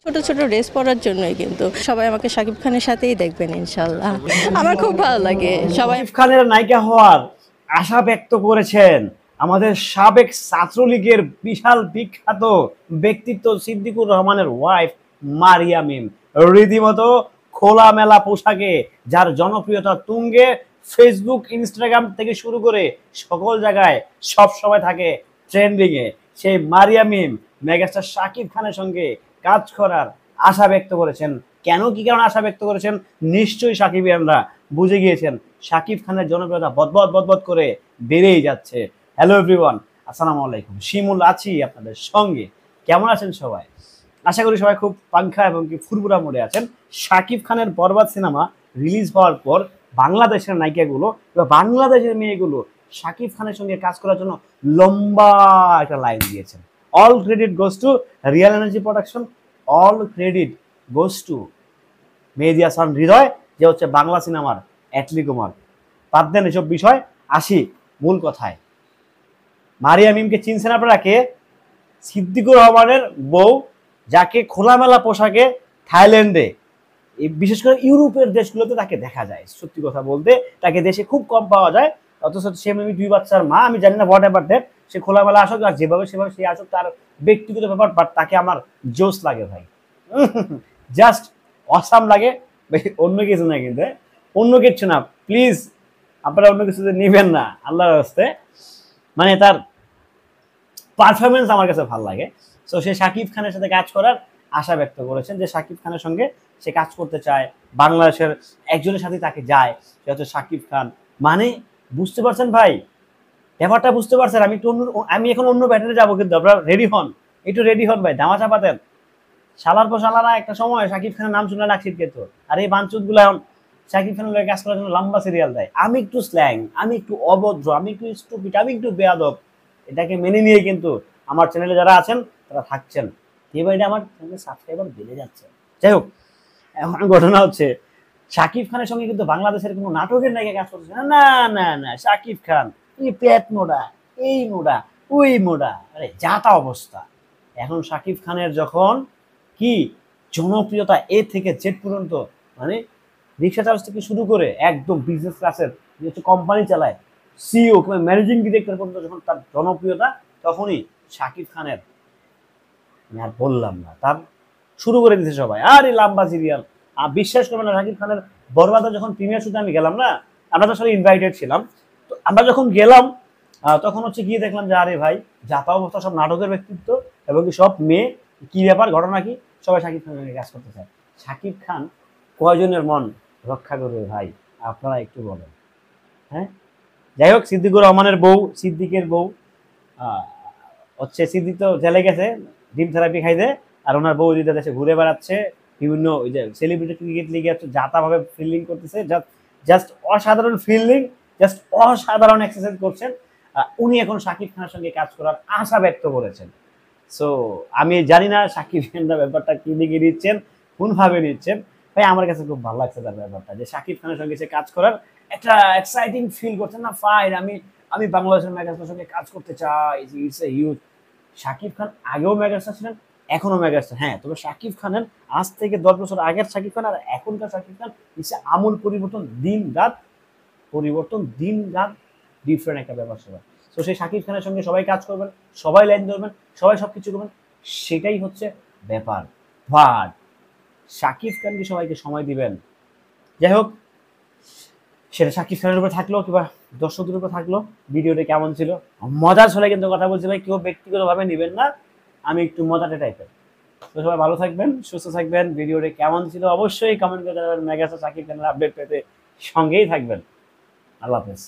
ছোট ছোট ড্রেস পরার জন্যই কিন্তু সবাই আমাকে শাকিব খানের সাথেই দেখবেন ইনশাল্লাহ। আমার খুব ভালো লাগে সবাই শাকিব খানের নায়িকা হওয়ার আশা ব্যক্ত করেছেন আমাদের সাবেক ছাত্রলীগের বিশাল বিখ্যাত ব্যক্তিত্ব সিদ্দিকুর রহমানের ওয়াইফ মারিয়া মিম। রীতিমতো খোলামেলা পোশাকে যার জনপ্রিয়তা তুঙ্গে, ফেসবুক ইনস্টাগ্রাম থেকে শুরু করে সকল জায়গায় সব সময় থাকে ট্রেন্ডিং এ, সেই মারিয়া মিম মেগাস্টার শাকিব খানের সঙ্গে কাজ করার আশা ব্যক্ত করেছেন। কেন কি কারণে আশা ব্যক্ত করেছেন নিশ্চয়ই সাকিবিয়ানরা বুঝে গিয়েছেন। শাকিব খানের জনপ্রিয়তা বদবদ বদবদ করে বেড়েই যাচ্ছে। হ্যালো এভরিওয়ান, আসসালামু আলাইকুম। শিমুল আছি আপনাদের সঙ্গে। কেমন আছেন সবাই? আশা করি সবাই খুব পাংখা এবং কি ফুরফুরা মোডে আছেন। শাকিব খানের বরবাদ সিনেমা রিলিজ হওয়ার পর বাংলাদেশের নায়িকাগুলো বা বাংলাদেশের মেয়েগুলো শাকিব খানের সঙ্গে কাজ করার জন্য লম্বা একটা লাইন দিয়েছেন। All credit goes to real energy production, all credit goes to Mehedi Hasan Hridoy, যে হচ্ছে বাংলা সিনেমার অ্যাটলি কুমার। বাদ দেন এসব বিষয়, আসি মূল কথায়। মারিয়া মিমকে চিনছেন আপনারা? কে? সিদ্দিকুর রহমানের বউ, যাকে খোলামেলা পোশাকে থাইল্যান্ডে, বিশেষ করে ইউরোপের দেশগুলোতে তাকে দেখা যায়। সত্যি কথা বলতে তাকে দেশে খুব কম পাওয়া যায়, অথচ সে মেবি 2 বাচ্চার মা। আমি জানি না হোয়াট এভার দ্যাট, সে খোলামেলা আসুক আর যেভাবে সেভাবে সে আসুক, তার ব্যক্তিগত ব্যাপার, বাট তাকে আমার জোস লাগে ভাই, জাস্ট অসাম লাগে। অন্য কিছু না, কিন্তু অন্য কিছু না, প্লিজ আপনারা অন্য কিছুতে নেবেন না আল্লাহর রাস্তে। মানে তার পারফরমেন্স আমার কাছে ভালো লাগে। সো সে শাকিব খানের সাথে কাজ করার আশা ব্যক্ত করেছেন, যে শাকিব খানের সঙ্গে সে কাজ করতে চায়। বাংলাদেশের একজনের সাথে তাকে যায়, সে হচ্ছে শাকিব খান। মানে বুঝতে পারছেন ভাই, ব্যাপারটা বুঝতে পারছেন? আমি এখন অন্য ব্যাটারে যাবো, কিন্তু আপনারা রেডি হন, একটু রেডি হন ভাই, ধামা চাপাতেন। শালার পর শালারা একটা সময় শাকিব খানের নাম শুনে নাক ছিটকে তো, আর এই বাঞ্চুত গুলা এখন শাকিব খানের লোক কাজ করার জন্য লম্বা সিরিয়াল দেয়। আমি একটু স্ল্যাং, আমি একটু অভদ্র, আমি একটু স্টুপিড, আমি একটু বেয়াদব, এটাকে মেনে নিয়ে কিন্তু আমার চ্যানেলে যারা আছেন তারা থাকছেন। এবার এটা আমার চ্যানেলে সাবস্ক্রাইবার বেড়ে যাচ্ছে। যাই হোক, এখন ঘটনা হচ্ছে শাকিব খানের সঙ্গে কিন্তু বাংলাদেশের কোনো নাটকের নায়িকা কাজ করছে না। না না না, শাকিব খান এই পেট মোড়া, এই মোড়া, ওই মোড়া, আরে যাতা অবস্থা। এখন শাকিব খানের যখন কি জনপ্রিয়তা এ থেকে জেড পর্যন্ত, মানে রিক্সা চার্জ থেকে শুরু করে একদম বিজনেস ক্লাসের যে হচ্ছে কোম্পানি চালায়, সিইও কিংবা ম্যানেজিং ডিরেক্টর পর্যন্ত যখন তার জনপ্রিয়তা, তখনই শাকিব খানের আমি আর বললাম না, তার শুরু করে দিতে সবাই। আর এই লাম্বা সিরিয়াল, বিশ্বাস করবেন না, শাকিব খানের বরবাদে যখন প্রিমিয়ার শুতে আমি গেলাম না, আমরা তো আসলে ইনভাইটেড ছিলাম। তো আমরা যখন গেলাম, তখন হচ্ছে গিয়ে দেখলাম যে আরে ভাই, যাতা অবস্থা, সব নাটকের ব্যক্তিত্ব এবং কি সব মেয়ে। কি ব্যাপার, ঘটনা কি? সবাই শাকিব খানের সঙ্গে কাজ করতে চায়। শাকিব খান কয়জনের মন রক্ষা করবে ভাই, আপনারা একটু বলেন। হ্যাঁ, যাই হোক, সিদ্দিকুর রহমানের বউ, সিদ্দিকের বউ হচ্ছে, সিদ্দিক তো জেলে গেছে ডিম থেরাপি খাইতে, আর ওনার বউ দিতে দেশে ঘুরে বেড়াচ্ছে, বিভিন্ন ওই যে সেলিব্রিটি ক্রিকেট লিগে যাতাভাবে ফিল্ডিং করতেছে, জাস্ট অসাধারণ ফিল্ডিং, জাস্ট অসাধারণ এক্সারসাইজ করছেন। উনি এখন শাকিব খানের সঙ্গে কাজ করার আশা ব্যক্ত করেছেন। সো আমি জানি না শাকিব খানরা ব্যাপারটা কি দিকে নিচ্ছেন, কোনভাবে নিচ্ছেন। ভাই আমার কাছে খুব ভালো লাগছে তার ব্যাপারটা, যে শাকিব খানের সঙ্গে সে কাজ করার একটা এক্সাইটিং ফিল করছেন না। ফাইন, আমি বাংলাদেশের মেগাস্টার সঙ্গে কাজ করতে চাই, it's a huge. Shakib Khan আগেও মেগাস্টার ছিলেন, এখনো মেগাস্টার। হ্যাঁ, তবে শাকিব খানের আজ থেকে 10 বছর আগের শাকিব খান আর এখনকার শাকিব খান ইটস আমূল পরিবর্তন, দিন রাত পরিবর্তন, দিন রাত ডিফারেন্ট একটা ব্যাপার সেবা। তো সেই শাকিব খানের সঙ্গে সবাই কাজ করবেন, সবাই লাইন ধরবেন, সবাই সবকিছু করবেন, সেটাই হচ্ছে ব্যাপার। বাট শাকিব খানকে সবাইকে সময় দিবেন। যাই হোক, সেটা শাকিব খানের উপর থাকলো কিংবা দর্শকদের উপর থাকলো। ভিডিওটা কেমন ছিল? মজার ছলে কিন্তু কথা বলছি ভাই, কেউ ব্যক্তিগতভাবে নেবেন না, আমি একটু মজাটা টাইপের। তো সবাই ভালো থাকবেন, সুস্থ থাকবেন। ভিডিওটা কেমন ছিল অবশ্যই কমেন্ট করে জানাবেন। মেগাস্টার শাকিব খানের আপডেট পেতে সঙ্গেই থাকবেন। আল্লাহ হাফেজ।